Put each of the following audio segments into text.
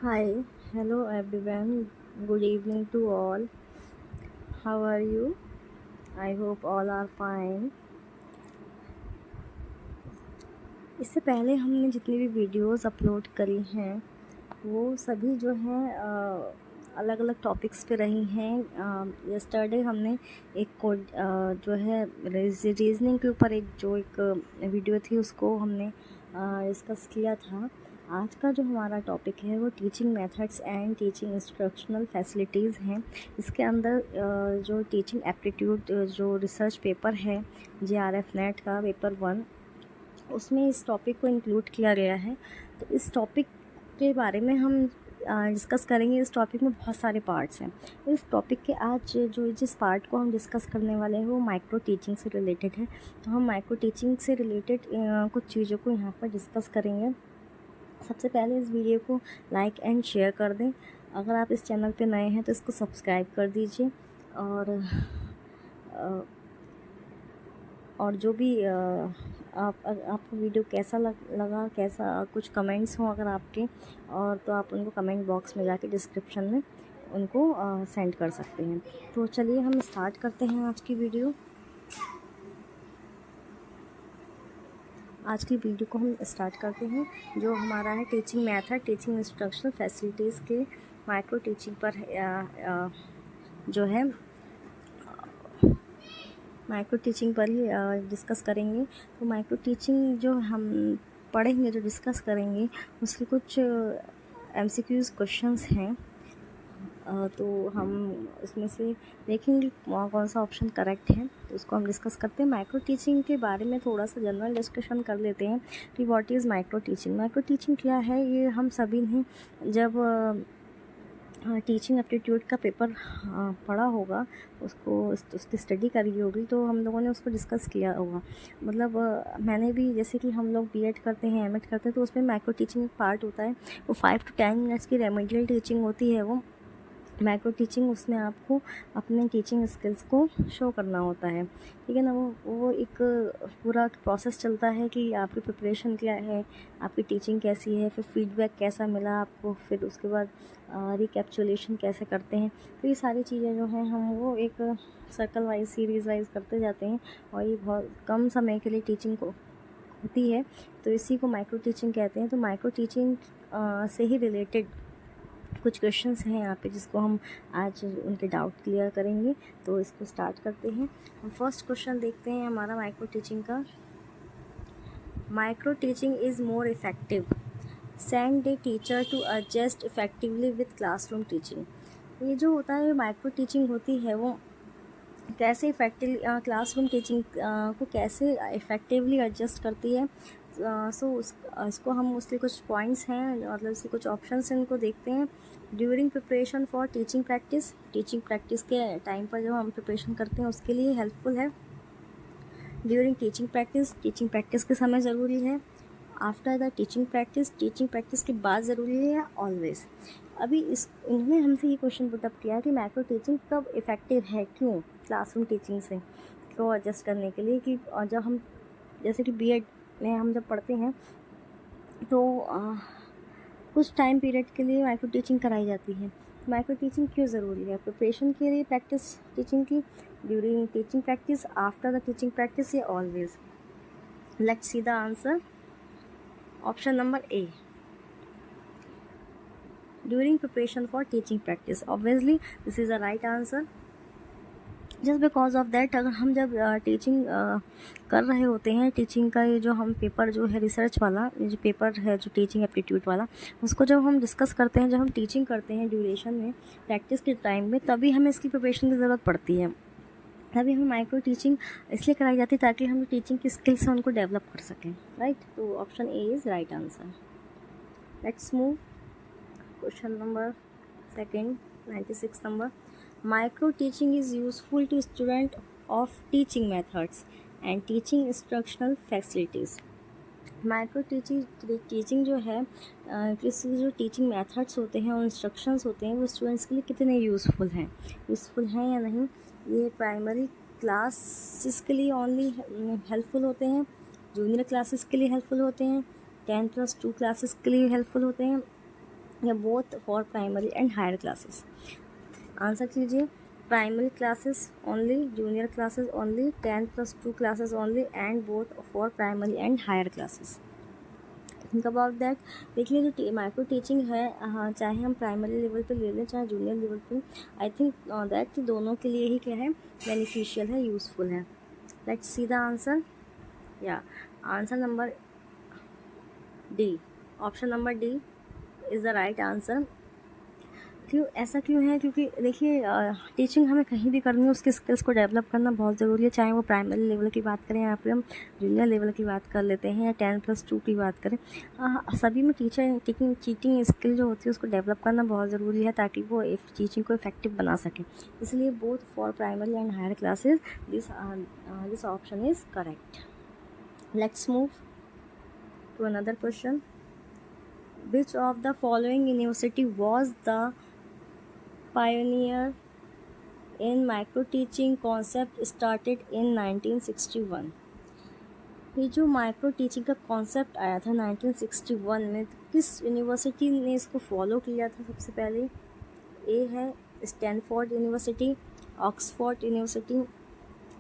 Hi, hello everyone. Good evening to all. How are you? I hope all are fine. इससे पहले हमने जितनी भी वीडियोस अपलोड करी हैं वो सभी जो हैं अलग अलग टॉपिक्स पे रही हैं। यस्टरडे हमने एक कोड जो है रीजनिंग के ऊपर एक वीडियो थी उसको हमने डिस्कस किया था। आज का जो हमारा टॉपिक है वो teaching methods and teaching instructional facilities हैं। इसके अंदर जो टीचिंग एप्टीट्यूड जो रिसर्च पेपर है JRF नेट का पेपर 1 उसमें इस टॉपिक को इंक्लूड किया गया है। तो इस टॉपिक के बारे में हम डिस्कस करेंगे। इस टॉपिक में बहुत सारे पार्ट्स हैं। इस टॉपिक के आज जिस पार्ट को हम डिस्कस करने वाले हैं वो माइक्रो टीचिंग से रिलेटेड है। तो हम माइक्रो टीचिंग से रिलेटेड कुछ चीज़ों को यहाँ पर डिस्कस करेंगे। सबसे पहले इस वीडियो को लाइक एंड शेयर कर दें। अगर आप इस चैनल पे नए हैं तो इसको सब्सक्राइब कर दीजिए। और जो भी आपको वीडियो कैसा लगा, कैसा कुछ कमेंट्स हों अगर आपके, और तो आप उनको कमेंट बॉक्स में जाके डिस्क्रिप्शन में उनको सेंड कर सकते हैं। तो चलिए हम स्टार्ट करते हैं आज की वीडियो। आज की वीडियो को हम स्टार्ट करते हैं। जो हमारा है teaching method, teaching instructional facilities के माइक्रो टीचिंग पर जो है माइक्रो टीचिंग पर ही डिस्कस करेंगे। तो माइक्रो टीचिंग जो हम पढ़ेंगे, जो डिस्कस करेंगे, उसके कुछ MCQs क्वेश्चंस हैं। तो हम इसमें से देखेंगे कौन सा ऑप्शन करेक्ट है, तो उसको हम डिस्कस करते हैं। माइक्रो टीचिंग के बारे में थोड़ा सा जनरल डिस्कशन कर लेते हैं कि what is micro teaching. Micro teaching क्या है, ये हम सभी ने जब टीचिंग एप्टीट्यूड का पेपर पढ़ा होगा, उसकी स्टडी करी होगी, तो हम लोगों ने उसको डिस्कस किया होगा। मतलब मैंने भी, जैसे कि हम लोग B.Ed करते हैं, M.Ed करते हैं, तो उसमें माइक्रो टीचिंग एक पार्ट होता है। वो 5 to 10 मिनट्स की रेमेडियल टीचिंग होती है। वो माइक्रो टीचिंग, उसमें आपको अपने टीचिंग स्किल्स को शो करना होता है, ठीक है ना। वो एक पूरा प्रोसेस चलता है कि आपकी प्रिपरेशन क्या है, आपकी टीचिंग कैसी है, फिर फीडबैक कैसा मिला आपको, फिर उसके बाद रिकैप्चुलेशन कैसे करते हैं। तो ये सारी चीज़ें जो हैं हम वो एक सर्कल वाइज, सीरीज़ वाइज करते जाते हैं, और ये बहुत कम समय के लिए टीचिंग को होती है। तो इसी को माइक्रो टीचिंग कहते हैं। तो माइक्रो टीचिंग से ही रिलेटेड कुछ क्वेश्चंस हैं यहाँ पे जिसको हम आज उनके डाउट क्लियर करेंगे। तो इसको स्टार्ट करते हैं। हम फर्स्ट क्वेश्चन देखते हैं हमारा माइक्रो टीचिंग का। Micro teaching is more effective, send a teacher to adjust effectively with classroom teaching. ये जो होता है माइक्रो टीचिंग होती है, वो कैसे इफेक्टिव क्लासरूम टीचिंग को कैसे इफ़ेक्टिवली एडजस्ट करती है। इसको हम, उसके कुछ पॉइंट्स हैं, मतलब इसके कुछ ऑप्शंस हैं, उनको देखते हैं। During preparation for teaching practice, teaching practice के टाइम पर जो हम प्रिपरेशन करते हैं उसके लिए हेल्पफुल है। During teaching practice, teaching practice के समय ज़रूरी है। After the teaching practice, teaching practice के बाद ज़रूरी है, या ऑलवेज। अभी इन्होंने हमसे ये क्वेश्चन पुटअप किया कि माइक्रो टीचिंग कब इफ़ेक्टिव है, क्यों, क्लासरूम टीचिंग से को एडजस्ट करने के लिए। कि जब हम, जैसे कि B.Ed में हम जब पढ़ते हैं तो कुछ टाइम पीरियड के लिए माइक्रो टीचिंग कराई जाती है। माइक्रो टीचिंग क्यों ज़रूरी है? प्रिपरेशन के लिए, प्रैक्टिस टीचिंग की, during teaching practice, after the teaching practice, या always. Let's see the answer. Option number A, during preparation for teaching practice. Obviously this is the right answer. Just because of that, अगर हम जब teaching कर रहे होते हैं, teaching का ये जो हम पेपर जो है रिसर्च वाला, ये जो पेपर है जो टीचिंग एप्टीट्यूड वाला, उसको जब हम डिस्कस करते हैं, जब हम टीचिंग करते हैं ड्यूरेशन में, प्रैक्टिस के टाइम में, तभी हमें इसकी प्रिपरेशन की ज़रूरत पड़ती है। तभी हमें माइक्रो टीचिंग इसलिए कराई जाती है ताकि हम टीचिंग की स्किल्स हैं उनको डेवलप कर सकें, राइट। तो option A is right answer. Let's move question number second, 96 number. Micro teaching is useful to student of teaching methods and teaching instructional facilities. Micro teaching जो है किसी जो टीचिंग मेथड्स होते हैं और इंस्ट्रक्शंस होते हैं वो स्टूडेंट्स के लिए कितने यूज़फुल हैं या नहीं। ये प्राइमरी क्लासेस के लिए ओनली हेल्पफुल होते हैं, जूनियर क्लासेस के लिए हेल्पफुल होते हैं, 10+2 क्लासेस के लिए हेल्पफुल होते हैं, या both for primary and higher classes? Answer कीजिए। Primary classes only, junior classes only, 10+2 classes only, and both for primary and higher classes. Think about that. देखिए जो माइक्रो टीचिंग है, हाँ, चाहे हम प्राइमरी लेवल पे ले लें चाहे जूनियर लेवल पे, आई थिंक दैट दोनों के लिए ही क्या है, बेनिफिशियल है, यूज़फुल है। Let's see the answer. या answer number D, option number D is the right answer. क्यों ऐसा क्यों है? क्योंकि देखिए टीचिंग हमें कहीं भी करनी है, उसके स्किल्स को डेवलप करना बहुत ज़रूरी है। चाहे वो प्राइमरी लेवल की बात करें, यहाँ पे हम जूनियर लेवल की बात कर लेते हैं, या 10+2 की बात करें, सभी में चीटिंग स्किल जो होती है उसको डेवलप करना बहुत ज़रूरी है, ताकि वो टीचिंग को इफेक्टिव बना सके। इसलिए both for primary and higher classes this option is correct. Let's move to another question. Which of the following university was the pioneer in micro teaching concept started in 1961? ये जो micro teaching का concept आया था 1961 में, किस university ने इसको follow किया था सबसे पहले? ए है Stanford university, Oxford university,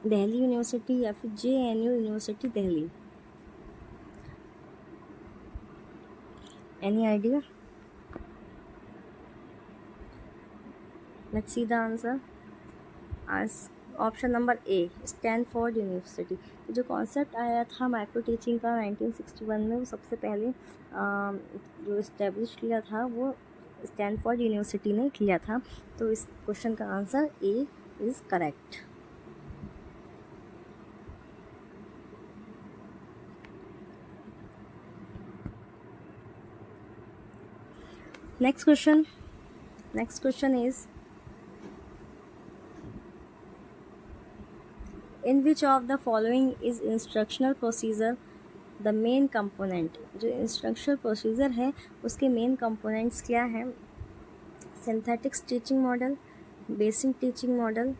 Delhi university, या फिर JNU university Delhi. Any idea? Let's see the answer. Option number A, Stanford university. जो कॉन्सेप्ट आया था माइक्रो टीचिंग का 1961 में, वो सबसे पहले जो इस्टेब्लिश किया था वो स्टैनफोर्ड यूनिवर्सिटी ने किया था। तो इस क्वेश्चन का answer A is correct. Next question is, in which of the following is instructional procedure the main component? जो instructional procedure है उसके main components क्या हैं? synthetic teaching model, basic teaching model,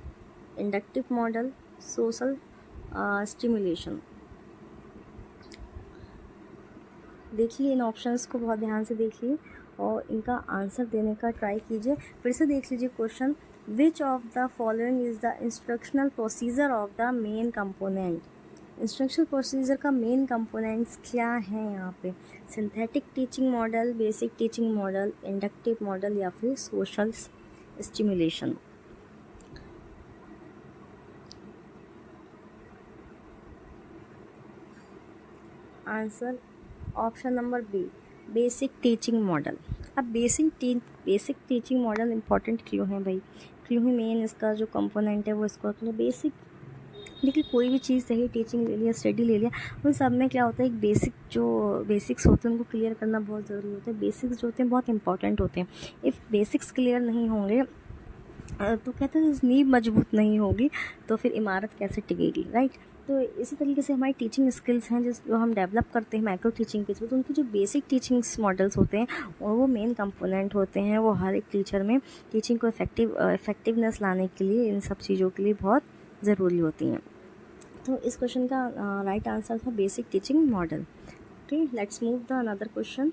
inductive model, social stimulation। देखिए इन options को बहुत ध्यान से देखिए और इनका आंसर देने का ट्राई कीजिए। फिर से देख लीजिए question, which of the following is the instructional procedure of the main component? Instructional procedure का मेन कंपोनेंट्स क्या हैं यहाँ पे? Synthetic teaching model, basic teaching model, inductive model, या फिर social stimulation. Answer option number B, basic teaching model. अब basic teaching model important क्यों है भाई? क्यों ही मेन इसका जो कंपोनेंट है वो इसको अपने बेसिक। देखिए कोई भी चीज़ सही, टीचिंग ले लिया, स्टडी ले लिया, उन सब में क्या होता है, एक बेसिक्स होते हैं उनको क्लियर करना बहुत ज़रूरी होता है। बेसिक्स जो होते हैं बहुत इंपॉर्टेंट होते हैं। इफ़ बेसिक्स क्लियर नहीं होंगे तो कहते हैं नींव मजबूत नहीं होगी तो फिर इमारत कैसे टिकेगी, राइट? तो इसी तरीके से हमारी टीचिंग स्किल्स हैं जो हम डेवलप करते हैं माइक्रो टीचिंग के थ्रू, तो उनके जो बेसिक टीचिंग मॉडल्स होते हैं वो मेन कंपोनेंट होते हैं। वो हर एक टीचर में टीचिंग को इफेक्टिवनेस लाने के लिए, इन सब चीज़ों के लिए बहुत ज़रूरी होती हैं। तो इस क्वेश्चन का राइट आंसर था basic teaching model. Okay, let's move the another question.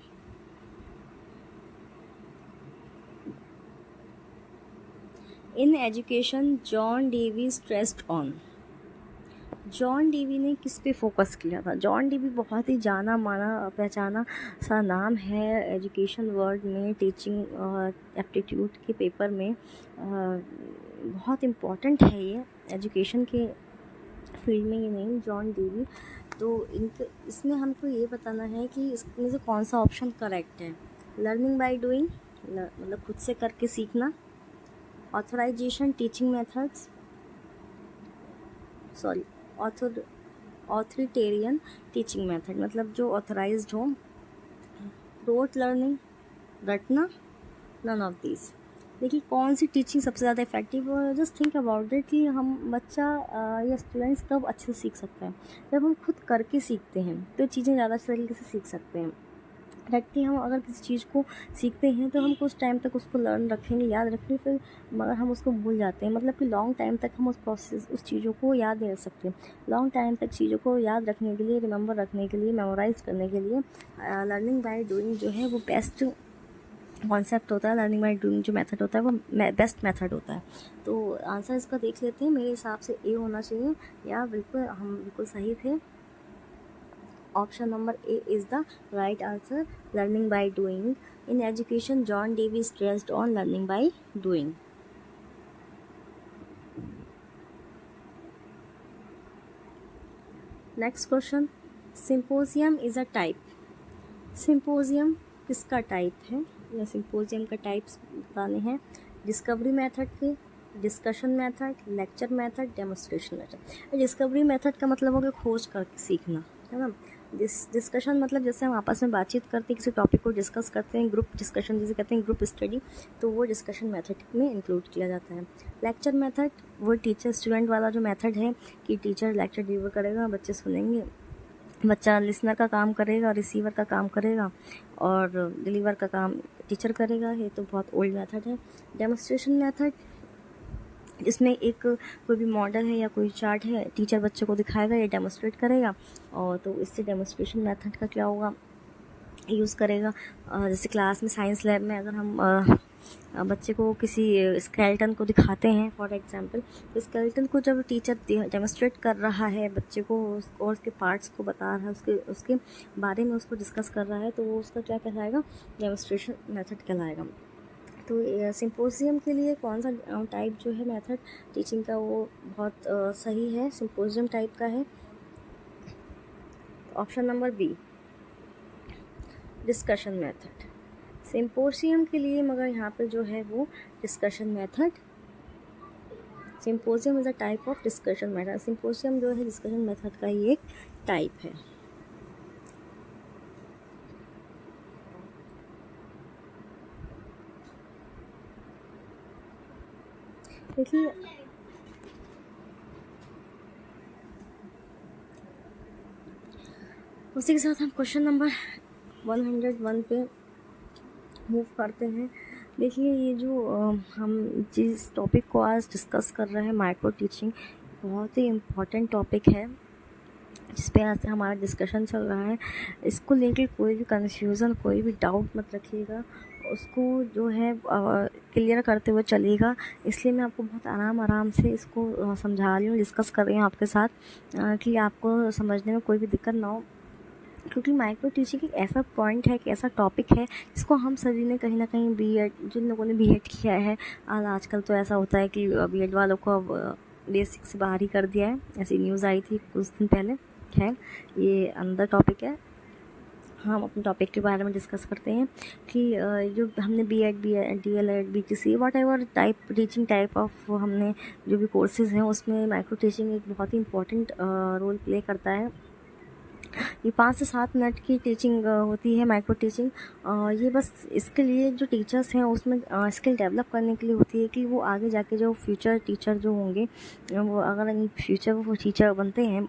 In education John Dewey stressed on. John Dewey ने किस पे फोकस किया था? जॉन डेवी बहुत ही जाना माना पहचाना सा नाम है एजुकेशन वर्ल्ड में, टीचिंग एप्टीट्यूड के पेपर में बहुत इम्पॉर्टेंट है ये एजुकेशन के फील्ड में ये नेम, जॉन डेवी। तो इसमें हमको ये बताना है कि इसमें से कौन सा ऑप्शन करेक्ट है। लर्निंग बाय डूइंग, मतलब खुद से करके सीखना, authorization teaching methods, authoritarian teaching method, मतलब जो ऑथराइज्ड हो, रोट लर्निंग, रटना, नन ऑफ दीज। देखिए कौन सी टीचिंग सबसे ज़्यादा इफेक्टिव है? जस्ट थिंक अबाउट इट कि हम बच्चा या स्टूडेंट्स कब अच्छे से सीख सकते हैं? जब हम खुद करके सीखते हैं तो चीज़ें ज़्यादा अच्छे तरीके से सीख सकते हैं। डायरेक्टली हम अगर किसी चीज़ को सीखते हैं तो हम कुछ टाइम तक उसको लर्न रखेंगे, याद रखेंगे, फिर मगर हम उसको भूल जाते हैं। मतलब कि लॉन्ग टाइम तक हम उस चीज़ों को याद नहीं रख सकते। लॉन्ग टाइम तक चीज़ों को याद रखने के लिए, रिमेंबर रखने के लिए, मेमोराइज़ करने के लिए लर्निंग बाय डूइंग जो है वो बेस्ट कॉन्सेप्ट होता है, लर्निंग बाय डूइंग जो मेथड होता है वो बेस्ट मेथड होता है। तो आंसर इसका देख लेते हैं। मेरे हिसाब से ए होना चाहिए, या बिल्कुल हम बिल्कुल सही थे। Option number A is the right answer, learning by doing. In education John Dewey stressed on learning by doing. Next question, symposium is a type. Symposium किसका टाइप है, या सिंपोजियम का टाइप्स बताने हैं। डिस्कवरी मेथड के, discussion method, lecture method, demonstration method. Discovery method का मतलब हो गया खोज करके सीखना, है ना। डिस्कशन मतलब जैसे हम आपस में बातचीत करते हैं, किसी टॉपिक को डिस्कस करते हैं, ग्रुप डिस्कशन जिसे कहते हैं, ग्रुप स्टडी, तो वो डिस्कशन मेथड में इंक्लूड किया जाता है। लेक्चर मेथड वो टीचर स्टूडेंट वाला जो मेथड है कि टीचर लेक्चर डिलीवर करेगा, बच्चे सुनेंगे, बच्चा लिसनर का काम करेगा, रिसीवर का काम करेगा, और डिलीवर का काम टीचर करेगा। ये तो बहुत ओल्ड मेथड है। डेमोन्स्ट्रेशन मेथड, इसमें एक कोई भी मॉडल है या कोई चार्ट है, टीचर बच्चे को दिखाएगा, ये डेमोन्स्ट्रेट करेगा, और तो इससे डेमोन्स्ट्रेशन मेथड का क्या होगा, यूज़ करेगा। जैसे क्लास में साइंस लैब में अगर हम बच्चे को किसी स्केलेटन को दिखाते हैं फॉर एग्जांपल, तो स्केलेटन को जब टीचर डेमोन्स्ट्रेट कर रहा है बच्चे को और उसके पार्ट्स को बता रहा है, उसके बारे में उसको डिस्कस कर रहा है, तो वो उसका क्या कहलाएगा, डेमोन्स्ट्रेशन मेथड कहलाएगा। तो सिंपोजियम के लिए कौन सा टाइप जो है मेथड टीचिंग का वो बहुत सही है, सिंपोजियम टाइप का है। Option number B, discussion method. Symposium के लिए मगर यहाँ पे जो है वो discussion method, symposium is a type of discussion method. Symposium जो है डिस्कशन मेथड का ही एक टाइप है। देखिए उसी के साथ हम क्वेश्चन नंबर 101 पे मूव करते हैं। देखिए ये जो हम जिस टॉपिक को आज डिस्कस कर रहे हैं, माइक्रो टीचिंग, बहुत ही इम्पोर्टेंट टॉपिक है जिस पे आज हमारा डिस्कशन चल रहा है। इसको लेके कोई भी कन्फ्यूज़न, कोई भी डाउट मत रखिएगा, उसको जो है क्लियर करते हुए चलिएगा। इसलिए मैं आपको बहुत आराम से इसको समझा रही हूँ, डिस्कस कर रही हूँ आपके साथ, कि आपको समझने में कोई भी दिक्कत ना हो। क्योंकि माइक्रो टीचिंग एक ऐसा पॉइंट है, एक ऐसा टॉपिक है जिसको हम सभी ने कहीं ना कहीं बीएड, जिन लोगों ने बीएड किया है, आजकल तो ऐसा होता है कि बीएड वालों को अब बेसिक से बाहर ही कर दिया है, ऐसी न्यूज़ आई थी कुछ दिन पहले। खैर ये अंदर टॉपिक है, हम अपने टॉपिक के बारे में डिस्कस करते हैं कि जो हमने BEd, DElEd, BTC, whatever type teaching type of हमने जो भी कोर्सेज़ हैं उसमें माइक्रो टीचिंग एक बहुत ही इम्पोर्टेंट रोल प्ले करता है। ये 5 से 7 मिनट की टीचिंग होती है माइक्रो टीचिंग। ये बस इसके लिए जो टीचर्स हैं उसमें स्किल डेवलप करने के लिए होती है कि वो आगे जाके जो फ्यूचर टीचर जो होंगे, वो अगर इन फ्यूचर वो टीचर बनते हैं,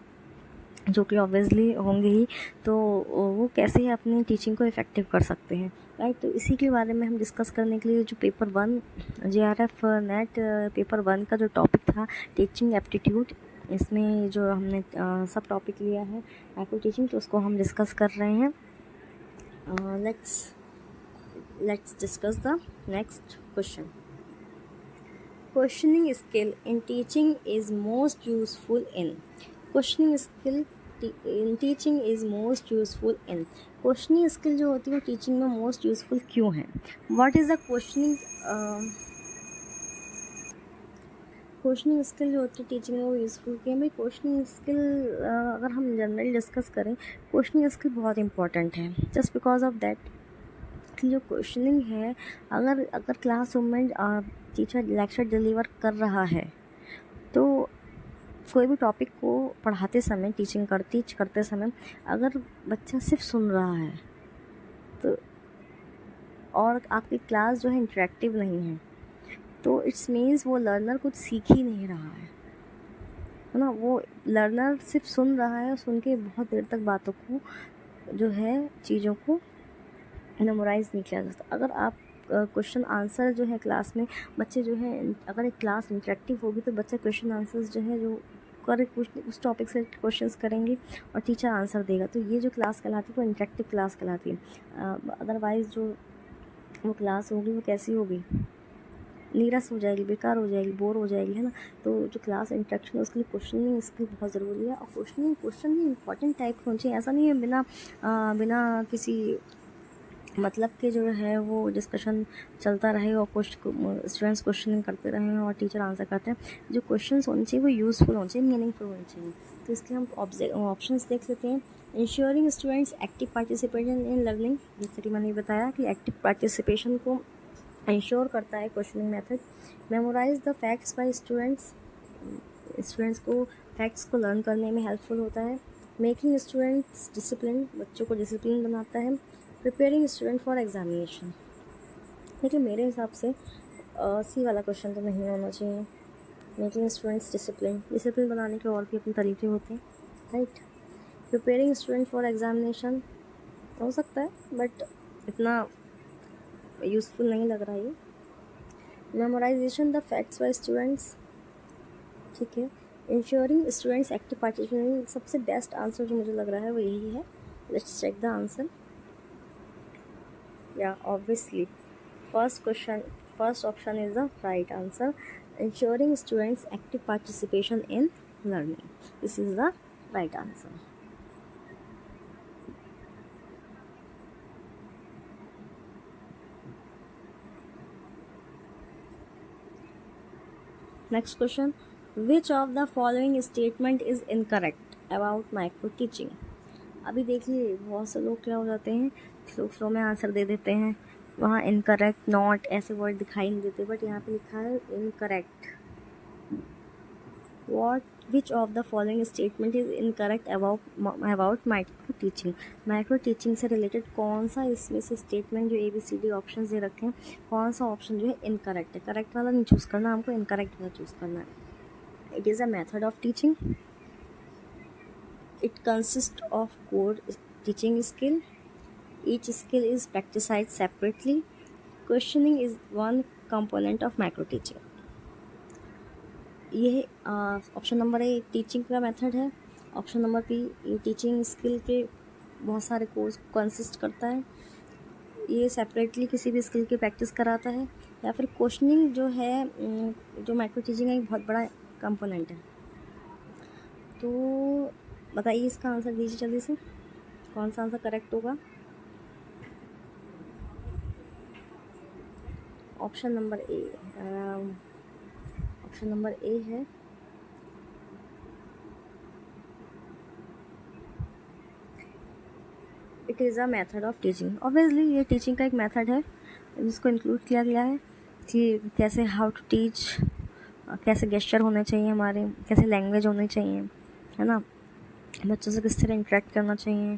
जो कि ऑब्वियसली होंगे ही, तो वो कैसे अपनी टीचिंग को इफ़ेक्टिव कर सकते हैं, राइट। तो इसी के बारे में हम डिस्कस करने के लिए जो पेपर 1 JRF नेट पेपर 1 का जो टॉपिक था, टीचिंग एप्टीट्यूड, इसमें जो हमने सब टॉपिक लिया है माइक्रो टीचिंग, तो उसको हम डिस्कस कर रहे हैं। Let's discuss the next question. Questioning skill in teaching is most useful in. Questioning skill in teaching is most useful in. Questioning skill जो होती है वो टीचिंग में मोस्ट यूजफुल क्यों है? What is the questioning skill जो होती है टीचिंग में वो यूज़फुल क्यों है? भाई क्वेश्चनिंग स्किल अगर हम जनरली डिस्कस करें, क्वेश्चनिंग स्किल बहुत इंपॉर्टेंट है, जस्ट बिकॉज ऑफ दैट कि जो क्वेश्चनिंग है, अगर क्लासरूम में टीचर लेक्चर डिलीवर कर रहा है, तो कोई भी टॉपिक को पढ़ाते समय, टीच करते समय अगर बच्चा सिर्फ सुन रहा है तो, और आपकी क्लास जो है इंटरेक्टिव नहीं है, तो इट्स मीन्स वो लर्नर कुछ सीख ही नहीं रहा है ना। वो लर्नर सिर्फ सुन रहा है और सुन के बहुत देर तक बातों को जो है, चीज़ों को मेमोराइज़ नहीं किया जा सकता। अगर आप क्वेश्चन आंसर जो है क्लास में, बच्चे जो है, अगर एक क्लास इंटरेक्टिव होगी तो बच्चे क्वेश्चन आंसर्स जो है, जो कर उस टॉपिक से क्वेश्चंस करेंगे और टीचर आंसर देगा, तो ये जो क्लास कहलाती है वो इंटरेक्टिव क्लास कहलाती है। अदरवाइज़ जो वो क्लास होगी वो कैसी होगी, नीरस हो जाएगी, बेकार हो जाएगी, बोर हो जाएगी, है ना। तो जो क्लास इंटरेक्शन है उसके लिए क्वेश्चनिंग स्किल बहुत ज़रूरी है। और क्वेश्चन भी इंपॉर्टेंट टाइप के होने चाहिए। ऐसा नहीं है बिना किसी मतलब के जो है वो डिस्कशन चलता रहे और स्टूडेंट्स क्वेश्चनिंग करते रहें और टीचर आंसर करते हैं। जो क्वेश्चंस होने चाहिए वो यूज़फुल होने चाहिए, मीनिंगफुल होने चाहिए। तो इसलिए हम ऑप्शंस देख लेते हैं। Ensuring students active participation in learning, जैसे कि मैंने बताया कि एक्टिव पार्टिसिपेशन को इंश्योर करता है questioning method. Memorise the facts by students को फैक्ट्स को लर्न करने में हेल्पफुल होता है। मेकिंग स्टूडेंट्स डिसिप्लिन, बच्चों को डिसिप्लिन बनाता है। प्रिपेयरिंग स्टूडेंट फॉर एग्जामिनेशन, देखिए मेरे हिसाब से सी वाला क्वेश्चन तो नहीं होना चाहिए। मेकिंग स्टूडेंट्स डिसिप्लिन बनाने के और भी अपने तरीके होते हैं, right. Preparing student for examination हो सकता है बट इतना यूज़फुल नहीं लग रहा है ये। Memorization the facts by students, ठीक है। इंश्योरिंग स्टूडेंट्स एक्टिव पार्टिसिपेशन, सबसे बेस्ट आंसर जो मुझे लग रहा है वो यही है। Let's check the answer. या obviously first option is the right answer. Ensuring students active participation in learning, this is the right answer. Next question, which of the following statement is incorrect about micro teaching? अभी देखिए बहुत से लोग क्या हो जाते हैं, फ्लो में आंसर दे देते हैं, वहाँ इनकरेक्ट, नॉट ऐसे वर्ड दिखाई नहीं देते, बट यहाँ पे लिखा है incorrect. Which of the following statement is incorrect about micro teaching? Micro teaching से रिलेटेड कौन सा इसमें से स्टेटमेंट जो ABCD ऑप्शन दे रखे हैं, कौन सा ऑप्शन जो है इनकरेक्ट है? करेक्ट वाला नहीं चूज़ करना, हमको इनकरेक्ट वाला चूज़ करना है। It is a method of teaching, it consist of core teaching skill, each skill is practised separately, questioning is one component of micro teaching. ये ऑप्शन नंबर ए teaching का method है। Option number B ये teaching skill के बहुत सारे course consist करता है, ये सेपरेटली किसी भी स्किल की प्रैक्टिस कराता है, या फिर क्वेश्चनिंग जो है जो माइक्रो टीचिंग है एक बहुत बड़ा कंपोनेंट है। तो बताइए इसका आंसर दीजिए जल्दी से, कौन सा आंसर करेक्ट होगा? ऑप्शन नंबर ए है it is a method of teaching. Obviously ये टीचिंग का एक मेथड है जिसको इंक्लूड किया गया है कि कैसे हाउ टू टीच, कैसे गेस्चर होने चाहिए हमारे, कैसे लैंग्वेज होनी चाहिए, है ना, बच्चों से किस तरह इंटरेक्ट करना चाहिए,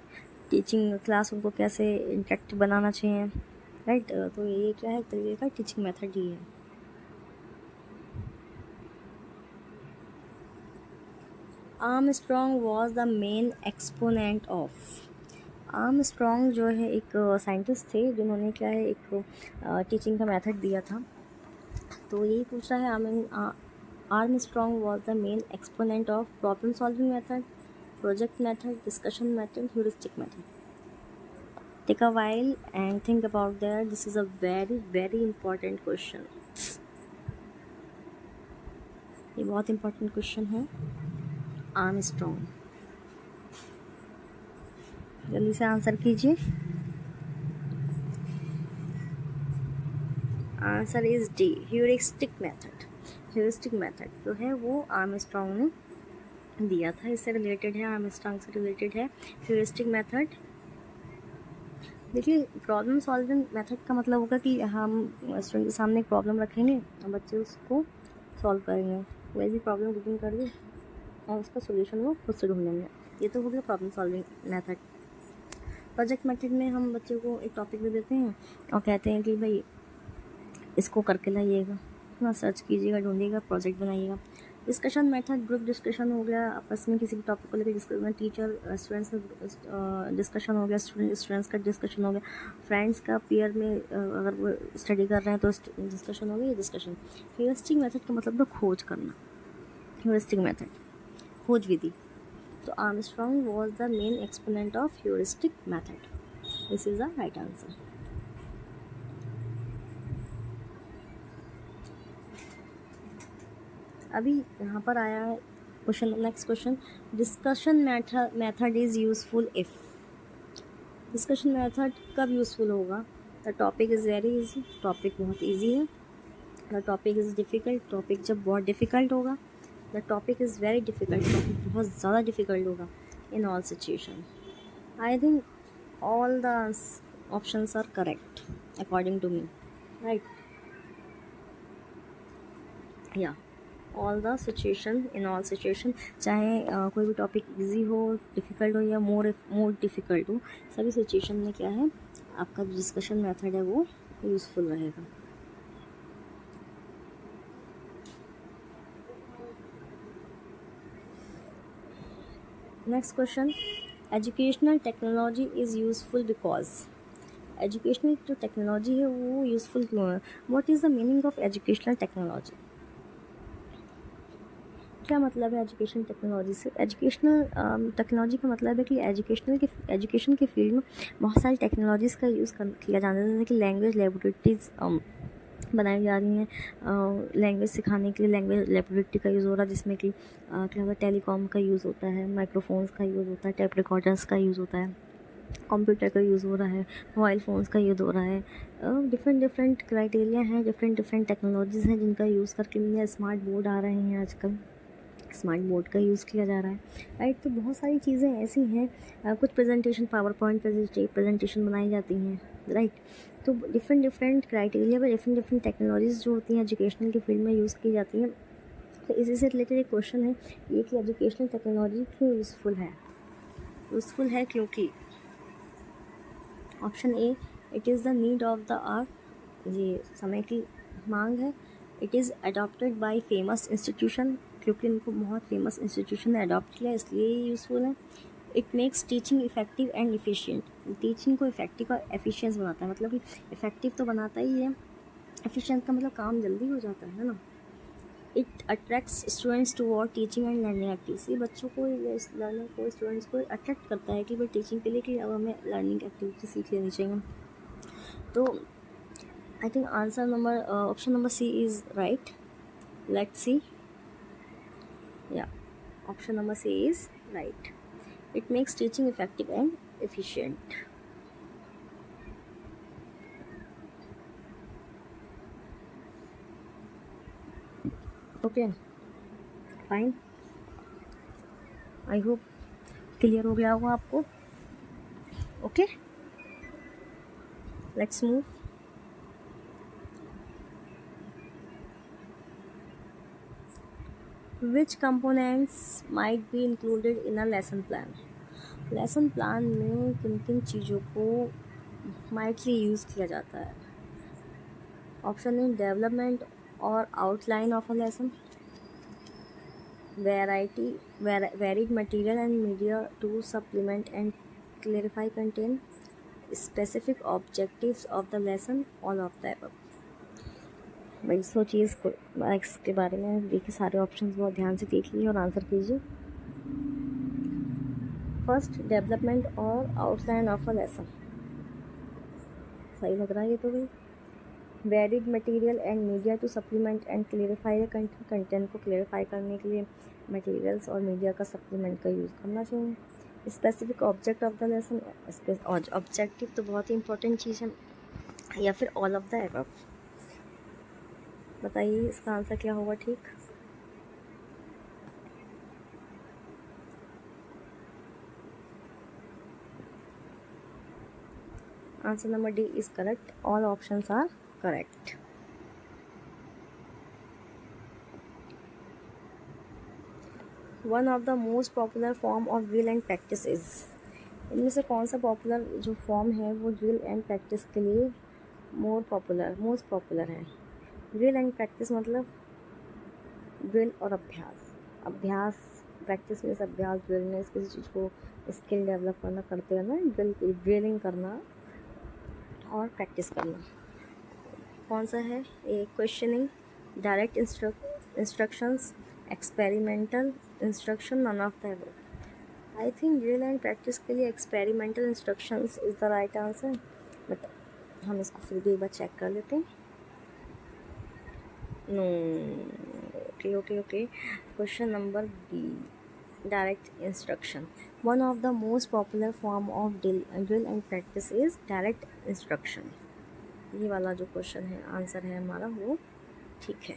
टीचिंग क्लास उनको कैसे इंटरेक्टिव बनाना चाहिए, राइट। तो ये क्या है, तरीके का टीचिंग मेथड ही है। Armstrong was the main exponent of, Armstrong जो है एक साइंटिस्ट थे जिन्होंने क्या है एक टीचिंग का मेथड दिया था। तो यही पूछ रहा है, Armstrong was the main exponent of problem solving method, project method, discussion method, heuristic method. Take a while and think about that. This is a very important question. ये बहुत important question है। आर्मस्ट्रॉन्ग, जल्दी से answer कीजिए। Answer is D, heuristic method. Heuristic method जो है वो Armstrong ने दिया था, इससे रिलेटेड है, आर्मस्ट्रॉन्ग से रिलेटेड है ह्यूरिस्टिक मेथड। देखिए प्रॉब्लम सॉल्विंग मेथड का मतलब होगा कि हम स्टूडेंट के सामने एक प्रॉब्लम रखेंगे और बच्चे उसको सॉल्व करेंगे, कोई भी प्रॉब्लम गिवन कर दी और उसका सोल्यूशन वो खुद से ढूंढेंगे, ये तो हो गया problem solving method. Project method में हम बच्चे को एक टॉपिक दे देते हैं और कहते हैं कि भाई इसको करके लाइएगा, ना सर्च कीजिएगा, ढूंढिएगा, प्रोजेक्ट बनाइएगा। डिस्कशन मेथड, ग्रुप डिस्कशन हो गया, आपस में किसी भी टॉपिक को लेकर डिस्कशन, टीचर स्टूडेंट्स का डिस्कशन हो गया, स्टूडेंट्स का डिस्कशन हो गया, फ्रेंड्स का पीयर में अगर वो स्टडी कर रहे हैं तो डिस्कशन हो गया, ये डिस्कशन। ह्यूरिस्टिक मेथड का मतलब तो खोज करना, ह्यूरिस्टिक मेथड खोज विधि। तो Armstrong was the main exponent of heuristic method, this is the right answer. अभी यहाँ पर आया है question, next question, discussion method is useful if. Discussion method कब यूज़फुल होगा? The topic is very easy, topic बहुत इजी है। The topic is difficult, topic जब बहुत डिफ़िकल्ट होगा। The topic is very difficult, topic बहुत ज़्यादा डिफ़िकल्ट होगा। इन all situation I think all the options are correct according to me, right? या all the situation, in all situation, चाहे कोई भी टॉपिक इजी हो, डिफ़िकल्ट हो या मोर डिफ़िकल्ट हो, सभी सिचुएशन में क्या है, आपका डिस्कशन मेथड है वो यूज़फुल रहेगा। Next question, educational technology is useful because. Educational जो टेक्नोलॉजी है वो यूज़फुल क्यों है? What is the meaning of educational technology? क्या मतलब है एजुकेशन टेक्नोलॉजी से? एजुकेशनल टेक्नोलॉजी का मतलब है कि एजुकेशन के फील्ड में बहुत सारी टेक्नोलॉजीज़ का यूज़ किया जाता है, जैसे कि लैंग्वेज लेबोरेटरीज बनाई जा रही हैं। लैंग्वेज सिखाने के लिए लैंग्वेज लेबोरेटरी का यूज़ हो रहा है, जिसमें कि क्या होता है, टेलीकॉम का यूज़ होता है, माइक्रोफोन्स का यूज़ होता है, टेप रिकॉर्डर्स का यूज़ होता है, कंप्यूटर का यूज़ हो रहा है, मोबाइल फ़ोन्स का यूज़ हो रहा है। डिफरेंट क्राइटेरिया हैं, डिफरेंट टेक्नोलॉजीज़ हैं जिनका यूज़ करके स्मार्ट बोर्ड आ रहे हैं आजकल, स्मार्ट बोर्ड का यूज़ किया जा रहा है, राइट? तो बहुत सारी चीज़ें ऐसी हैं, कुछ प्रेजेंटेशन पावर पॉइंट प्रेजेंटेशन बनाई जाती हैं, राइट? तो डिफरेंट क्राइटेरिया पर डिफरेंट टेक्नोलॉजीज़ जो होती हैं एजुकेशनल के फील्ड में यूज़ की जाती हैं। तो इसी से रिलेटेड एक क्वेश्चन है ये कि एजुकेशनल टेक्नोलॉजी क्यों यूज़फुल है? यूज़फुल है क्योंकि option A, it is the need of the hour, ये समय की मांग है। It is adopted by famous institution, क्योंकि इनको बहुत फेमस इंस्टीट्यूशन ने अडॉप्ट किया इसलिए यूज़फुल है। It makes teaching effective and efficient, teaching को इफेक्टिव और एफिशिएंट बनाता है, मतलब कि इफेक्टिव तो बनाता ही है, एफिशिएंट का मतलब काम जल्दी हो जाता है ना। It attracts students toward teaching and learning activity, बच्चों को, लर्नर को, स्टूडेंट्स को अट्रैक्ट करता है कि भाई टीचिंग के लिए कि अब हमें लर्निंग एक्टिविटी सीख लेनी चाहिए। तो I think answer number option number C is right. Let's see, या option number C is right. It makes teaching effective and efficient. Okay, fine, I hope clear हो गया होगा आपको। Okay, let's move. Which components might be included in a lesson plan? Lesson plan में किन किन चीज़ों को माइटली यूज़ किया जाता है? ऑप्शन ए, डेवलपमेंट और outline of a lesson, varied material and media to supplement and clarify content, specific objectives of the lesson, all of the above. भाई सोचिए इसके बारे में, देखिए सारे ऑप्शंस बहुत ध्यान से देख लीजिए और आंसर कीजिए। फर्स्ट, डेवलपमेंट और आउटलाइन ऑफ अ लेसन, सही लग रहा है ये तो भाई। Varied material and media to supplement and clarify content को क्लेरिफाई करने के लिए मटेरियल्स और मीडिया का सप्लीमेंट का यूज़ करना चाहिए। Specific object of the lesson, objective तो बहुत ही इंपॉर्टेंट चीज़ है, या फिर ऑल ऑफ द अबव। बताइए इसका आंसर क्या होगा? ठीक, answer number D is correct, all options are correct. One of the most popular form of drill and practice is, इनमें से कौन सा पॉपुलर जो फॉर्म है वो ड्रिल एंड प्रैक्टिस के लिए मोस्ट पॉपुलर है? ड्रिल एंड प्रैक्टिस मतलब ड्रिल और अभ्यास, प्रैक्टिस में अभ्यास, ड्रिल में किसी चीज़ को स्किल डेवलप करना, करते रहना, ड्रिलिंग करना और प्रैक्टिस करना। कौन सा है? A, questioning, direct instructions, experimental instruction, none of the above. I think drill and practice के लिए experimental instructions is the right answer, but हम इसको फिर भी एक बार चेक कर लेते हैं। No, Okay. Question number B. Direct instruction. One of the most popular form of drill and practice is direct instruction. ये वाला जो क्वेश्चन है आंसर है हमारा वो ठीक है।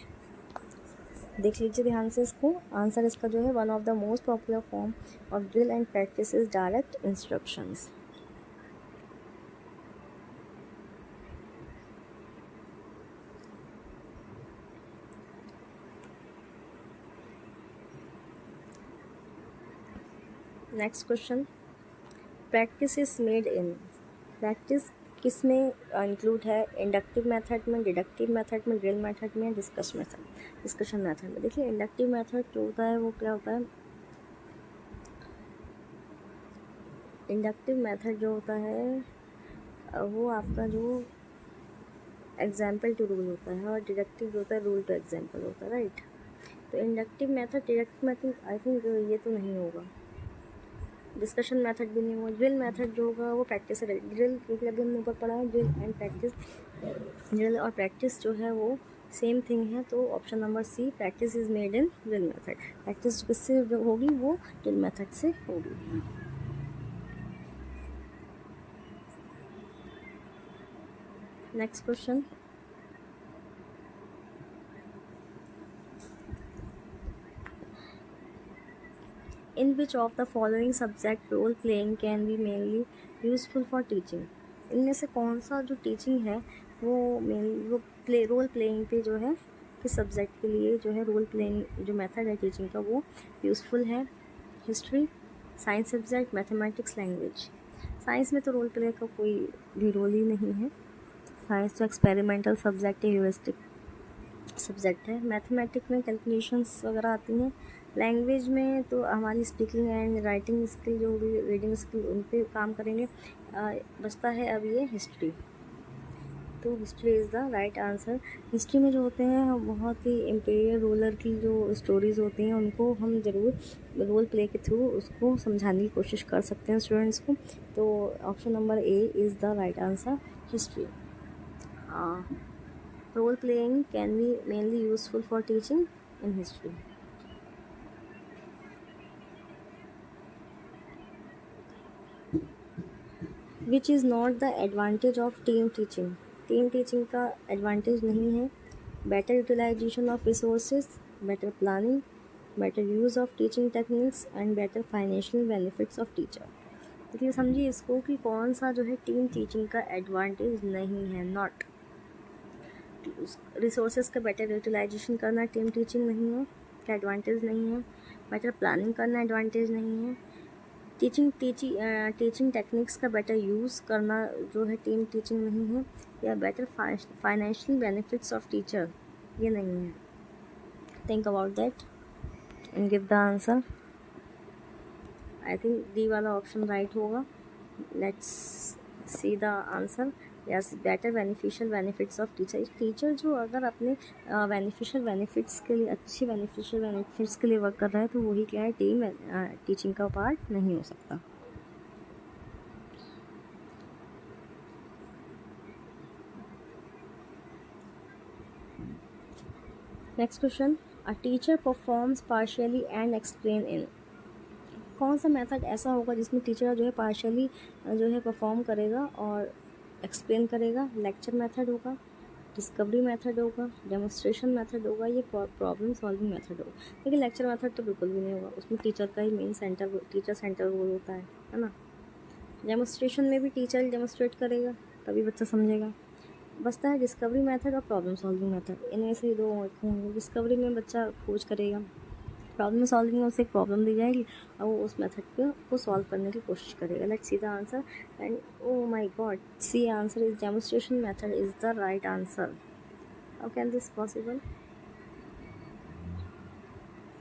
देख लीजिए ध्यान से इसको। आंसर इसका जो है one of the most popular form of drill and practice is direct instructions. Next question, practice is made in. Practice किस में इंक्लूड है? इंडक्टिव मेथड में, डिडक्टिव मेथड में, ड्रिल मेथड में, डिस्कशन मेथड में। देखिए इंडक्टिव मेथड जो होता है वो क्या होता है? इंडक्टिव मेथड जो होता है वो आपका जो एग्जाम्पल टू रूल होता है, और डिडक्टिव जो होता है रूल टू एग्जाम्पल होता है, राइट। तो inductive method, deductive method I think ये तो नहीं होगा, डिस्कशन मेथड भी नहीं होगा। ड्रिल मेथड जो होगा वो प्रैक्टिस से, ड्रिल क्योंकि अभी हमने ऊपर पढ़ा है ड्रिल एंड प्रैक्टिस, ड्रिल और प्रैक्टिस जो है वो सेम थिंग है। तो option number C, practice is made in drill method. Practice किससे होगी? वो ड्रिल मेथड से होगी। Next question, in which of the following subject role playing can be mainly useful for teaching. इनमें से कौन सा जो टीचिंग है वो रोल प्लेइंग पे जो है, किस सब्जेक्ट के लिए जो है रोल प्लेइंग जो मेथड है टीचिंग का वो यूज़फुल है? History, science subject, mathematics, language. Science में तो रोल प्ले का कोई भी रोल ही नहीं है, साइंस तो एक्सपेरिमेंटल सब्जेक्ट है, ह्यूरिस्टिक सब्जेक्ट है। मैथमेटिक्स में कैलकुलेशंस वगैरह आती हैं। लैंग्वेज में तो हमारी स्पीकिंग एंड राइटिंग स्किल जो भी, रीडिंग स्किल, उन पे काम करेंगे। बचता है अब ये हिस्ट्री, तो history is the right answer. History में जो होते हैं बहुत ही इम्पीरियल रूलर की जो स्टोरीज़ होती हैं उनको हम ज़रूर रोल प्ले के थ्रू उसको समझाने की कोशिश कर सकते हैं स्टूडेंट्स को। तो option number A is the right answer, history. Role playing can be mainly useful for teaching in history. Which is not the advantage of team teaching. Team teaching का advantage नहीं है। Better utilization of resources, better planning, better use of teaching techniques and better financial benefits of teacher. इसलिए समझिए इसको कि कौन सा जो है टीम टीचिंग का एडवांटेज नहीं है, नॉट। रिसोर्सेज का बेटर यूटिलाइजेशन करना टीम टीचिंग नहीं है, का एडवांटेज नहीं है। बेटर प्लानिंग करना एडवांटेज नहीं है। टीचिंग टेक्निक्स का बेटर यूज़ करना जो है टीम टीचिंग नहीं है। या better financial benefits of teacher, ये नहीं है। Think about that and give the answer. I think D वाला ऑप्शन राइट होगा। Let's see the answer. Yes, better beneficial benefits of teacher. Teacher जो अगर अपने बेनिफिशियल बेनिफिट्स के लिए, अच्छी बेनिफिशियल बेनिफिट्स के लिए वर्क कर रहा है तो वही क्या है, टीम टीचिंग का पार्ट नहीं हो सकता। Next question, a teacher performs partially and explain in. कौन सा मेथड ऐसा होगा जिसमें टीचर जो है पार्शियली जो है परफॉर्म करेगा और एक्सप्लेन करेगा? लेक्चर मेथड होगा, डिस्कवरी मेथड होगा, डेमोन्स्ट्रेशन मेथड होगा, ये प्रॉब्लम सॉल्विंग मेथड होगा। लेकिन लेक्चर मेथड तो बिल्कुल भी नहीं होगा, उसमें टीचर का ही मेन टीचर सेंटर रोल होता है ना। डेमोन्स्ट्रेशन में भी टीचर डेमोन्स्ट्रेट करेगा तभी बच्चा समझेगा। बचता है डिस्कवरी मेथड और प्रॉब्लम सॉल्विंग मेथड, इनमें से दो होंगे। डिस्कवरी में बच्चा खोज करेगा, प्रॉब्लम सॉल्विंग में उसे एक प्रॉब्लम दी जाएगी और वो उस मेथड को सॉल्व करने की कोशिश करेगा। Let's see the answer and oh my God, C answer is demonstration method is the right answer. How can this possible?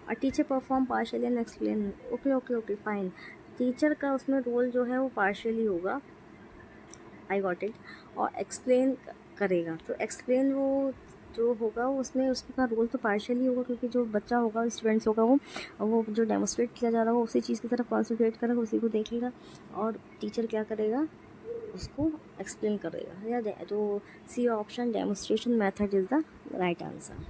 A teacher perform partially and explain. Okay fine. Teacher का उसमें role जो है वो partially होगा, I got it. और explain करेगा, तो explain वो जो होगा उसमें उसका रोल तो पार्शियली होगा, क्योंकि जो बच्चा होगा, स्टूडेंट्स होगा, वो जो डेमोन्स्ट्रेट किया जा रहा होगा उसी चीज़ की तरफ कॉन्सेंट्रेट करेगा, उसी को देखेगा। और टीचर क्या करेगा, उसको एक्सप्लेन करेगा। या तो C option demonstration method is the right answer.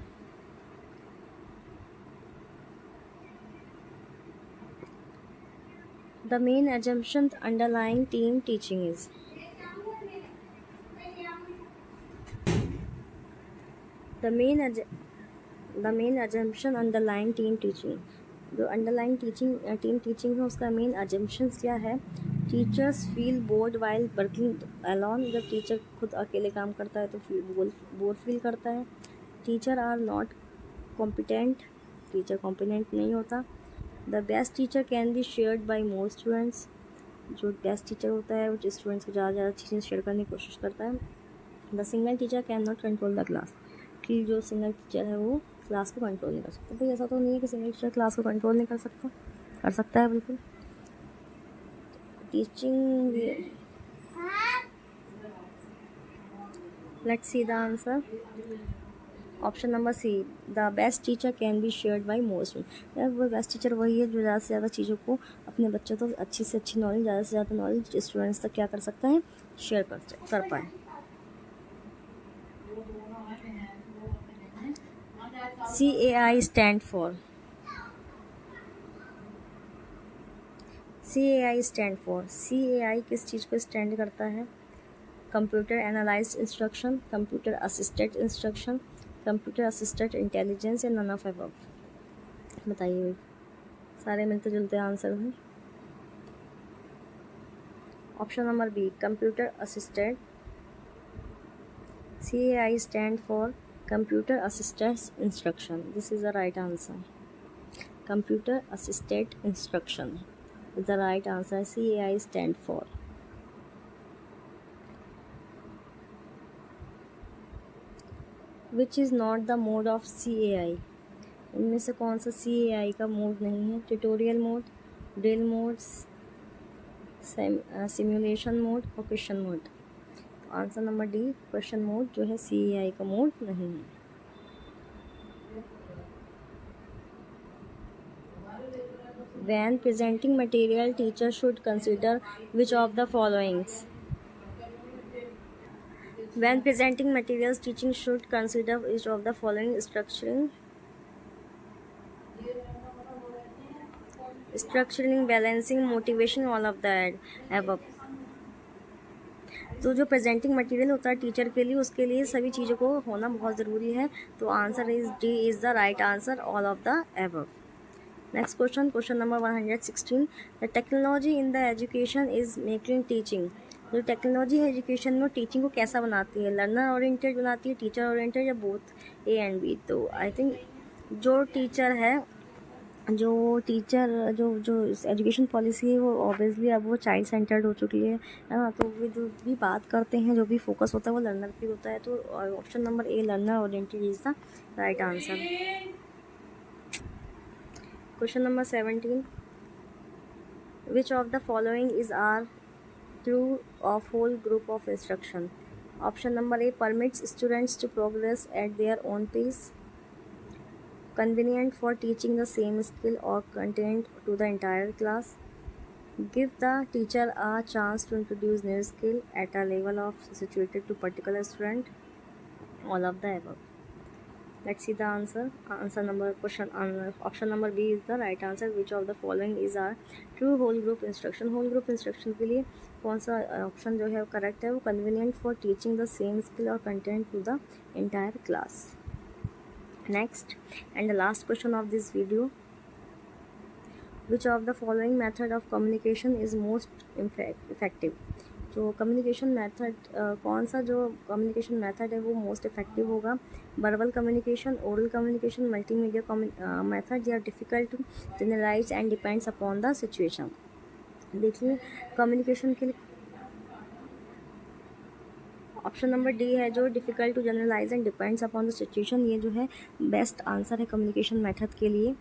The main assumption underlying team teaching is. The main assumption underlying team teaching. जो अंडरलाइन टीम टीचिंग है उसका मेन अजम्पशंस क्या है? Teachers feel bored while working alone. जब teacher खुद अकेले काम करता है तो बोर फील करता है. Teacher are not competent. Teacher competent नहीं होता. The best teacher can be shared by more students. जो बेस्ट टीचर होता है वो स्टूडेंट्स को ज़्यादा चीज़ें शेयर करने की कोशिश करता है. The single teacher can not control the class. कि जो सिंगल टीचर है वो क्लास को कंट्रोल नहीं कर सकता. भाई ऐसा तो नहीं है कि सिंगल टीचर क्लास को कंट्रोल नहीं कर सकता. कर सकता है बिल्कुल. Teaching. Let's see the answer. Option number C. The best teacher can be shared by more student. यार वो बेस्ट टीचर वही है जो ज़्यादा से ज़्यादा चीज़ों को अपने बच्चों तो अच्छी से अच्छी नॉलेज, ज़्यादा से ज़्यादा नॉलेज स्टूडेंट्स तक क्या कर सकता है? शेयर कर पाए. CAI stand for. CAI किस चीज़ को स्टैंड करता है? Computer analysed instruction, computer assisted instruction, computer assisted intelligence या नन ऑफ अबव. बताइए भाई. सारे मिलते जुलते आंसर हैं. Option number B computer assisted. CAI stand for Computer Assisted Instruction. This is the right answer. Computer Assisted Instruction is the right answer. CAI stand for. Which is not the mode of CAI? इनमें से कौन सा CAI का mode नहीं है? Tutorial mode, drill mode, simulation mode और question mode. Answer number D question mode जो है CAI का मोड नहीं है. When presenting material, teacher should consider which of the followings? When presenting materials, teaching should consider which of the following: structuring, balancing, motivation, all of the above. तो जो presenting material होता है teacher के लिए, उसके लिए सभी चीज़ों को होना बहुत ज़रूरी है. तो answer is D is the right answer, all of the above. Next question number 116. The technology in the education is making teaching. जो टेक्नोलॉजी है एजुकेशन में टीचिंग को कैसा बनाती है? लर्नर ओरिएंटेड बनाती है, टीचर ओरिएंटेड, या बोथ A एंड B? तो आई थिंक जो टीचर है, जो एजुकेशन पॉलिसी है वो ऑब्वियसली अब वो चाइल्ड सेंटर्ड हो चुकी है ना. तो वे जो भी बात करते हैं, जो भी फोकस होता है वो लर्नर पे होता है. तो option number A learner oriented is the right answer. Question number 17. Which of the following is are true of whole group of instruction? Option number A permits students to progress at their own pace, convenient for teaching the same skill or content to the entire class, give the teacher a chance to introduce new skill at a level of situated to particular student, all of the above. Let's see the answer. Option number B is the right answer. Which of the following is our true whole group instruction? whole group instruction के लिए कौन सा option जो है correct है? वो convenient for teaching the same skill or content to the entire class. Next and the last question of this video. Which of the following method of communication is most effective? जो communication method कौन सा जो communication method है वो most effective होगा? Verbal communication, oral communication, multimedia method, या difficult to generalize and depends upon the situation? देखिए communication के लिए ऑप्शन नंबर डी है जो difficult to generalize and depends upon the situation. ये जो है बेस्ट आंसर है कम्युनिकेशन मेथड के लिए.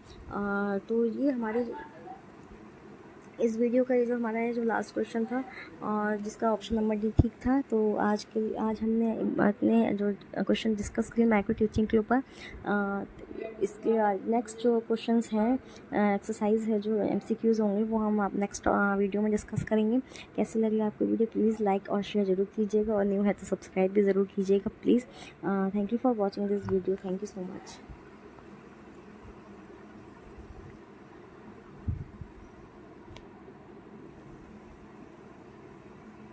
तो ये हमारे इस वीडियो का ये जो हमारा है जो लास्ट क्वेश्चन था और जिसका ऑप्शन नंबर डी ठीक था. तो आज हमने अपने जो क्वेश्चन डिस्कस किए माइक्रो टीचिंग के ऊपर. इसके नेक्स्ट जो क्वेश्चंस हैं एक्सरसाइज है जो MCQs होंगे वो हम आप नेक्स्ट वीडियो में डिस्कस करेंगे. कैसी लगी आपको वीडियो? प्लीज़ लाइक और शेयर ज़रूर कीजिएगा और न्यू है तो सब्सक्राइब भी ज़रूर कीजिएगा please. Thank you for watching this video. Thank you so much.